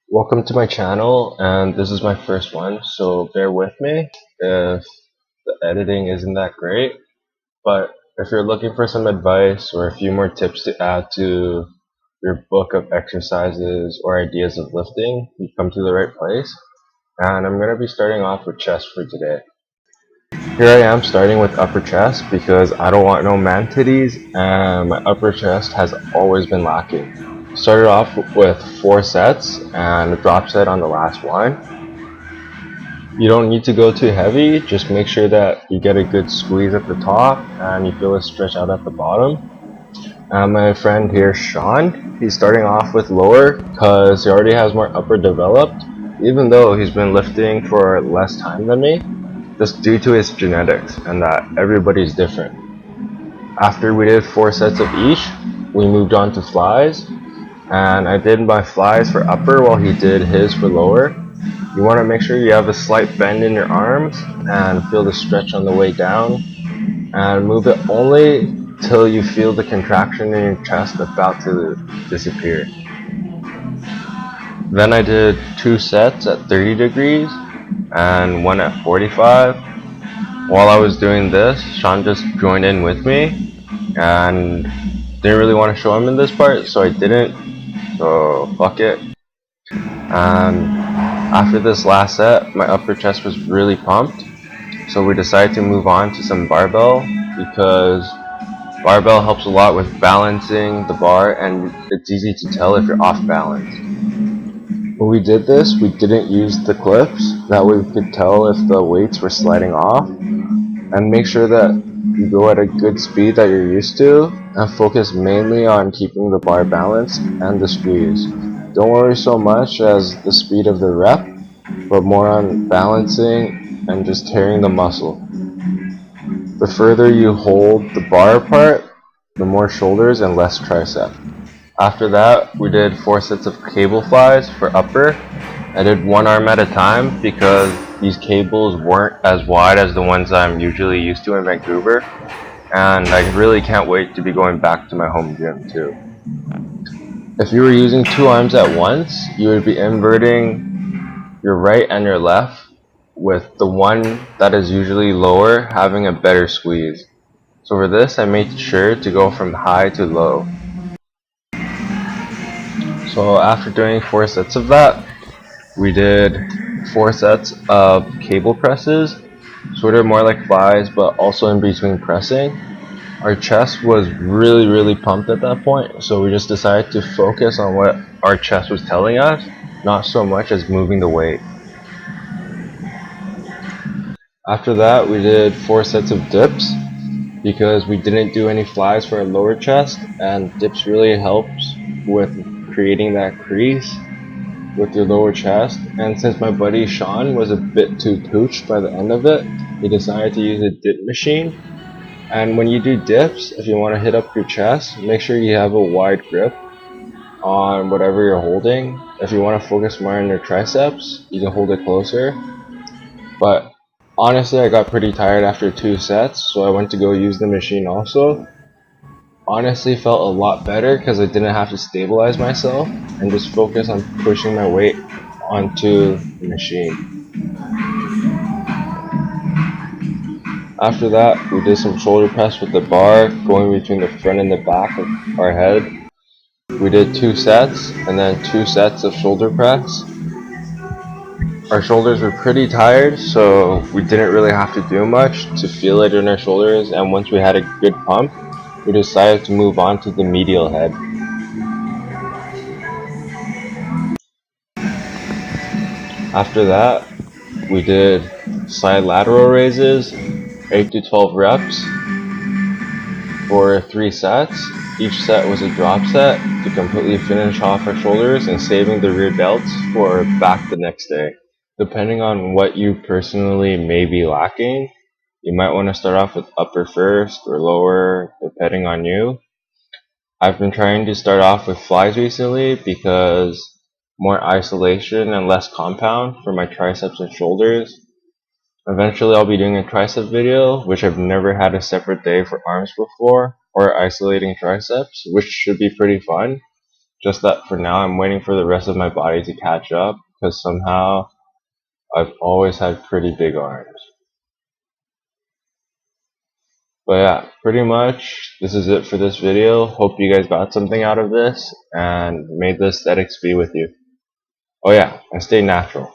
Welcome to my channel, and this is my first one, so bear with me if the editing isn't that great. But if you're looking for some advice or a few more tips to add to your book of exercises or ideas of lifting, you've come to the right place. And I'm going to be starting off with chest for today. Here I am starting with upper chest because I don't want no man titties, and my upper chest has always been lacking. Started off with 4 sets and a drop set on the last one. You don't need to go too heavy, just make sure that you get a good squeeze at the top and you feel it stretch out at the bottom. My friend here, Sean, he's starting off with lower because he already has more upper developed, even though he's been lifting for less time than me, just due to his genetics and that everybody's different. After we did 4 sets of each, we moved on to flies, and I did my flies for upper while he did his for lower. You want to make sure you have a slight bend in your arms and feel the stretch on the way down, and move it only till you feel the contraction in your chest about to disappear. Then I did 2 sets at 30 degrees and one at 45. While I was doing this, Sean just joined in with me and didn't really want to show him in this part, so I didn't, so fuck it. And after this last set, my upper chest was really pumped, so we decided to move on to some barbell because barbell helps a lot with balancing the bar, and it's easy to tell if you're off balance. When we did this, we didn't use the clips, that way we could tell if the weights were sliding off, and make sure that you go at a good speed that you're used to, and focus mainly on keeping the bar balanced and the squeeze. Don't worry so much as the speed of the rep, but more on balancing and just tearing the muscle. The further you hold the bar apart, the more shoulders and less tricep. After that, we did 4 sets of cable flies for upper. I did one arm at a time because these cables weren't as wide as the ones I'm usually used to in Vancouver, and I really can't wait to be going back to my home gym too. If you were using 2 arms at once, you would be inverting your right and your left, with the one that is usually lower having a better squeeze. So for this, I made sure to go from high to low. So after doing 4 sets of that, we did 4 sets of cable presses, sort of more like flies, but also in between pressing. Our chest was really pumped at that point, so we just decided to focus on what our chest was telling us, not so much as moving the weight. After that, we did 4 sets of dips because we didn't do any flies for our lower chest, and dips really helps with creating that crease with your lower chest. And since my buddy Sean was a bit too pooched by the end of it, he decided to use a dip machine. And when you do dips, if you want to hit up your chest, make sure you have a wide grip on whatever you're holding. If you want to focus more on your triceps, you can hold it closer. But honestly, I got pretty tired after 2 sets, so I went to go use the machine also. Honestly, felt a lot better because I didn't have to stabilize myself and just focus on pushing my weight onto the machine. After that, we did some shoulder press with the bar going between the front and the back of our head. We did 2 sets and then 2 sets of shoulder press. Our shoulders were pretty tired, so we didn't really have to do much to feel it in our shoulders, and once we had a good pump, we decided to move on to the medial head. After that, we did side lateral raises, 8 to 12 reps for 3 sets. Each set was a drop set to completely finish off our shoulders and saving the rear delts for back the next day. Depending on what you personally may be lacking, you might want to start off with upper first or lower, depending on you. I've been trying to start off with flies recently because more isolation and less compound for my triceps and shoulders. Eventually I'll be doing a tricep video, which I've never had a separate day for arms before, or isolating triceps, which should be pretty fun. Just that for now I'm waiting for the rest of my body to catch up, because somehow I've always had pretty big arms. But yeah, pretty much this is it for this video. Hope you guys got something out of this and made the aesthetics be with you. Oh yeah, and stay natural.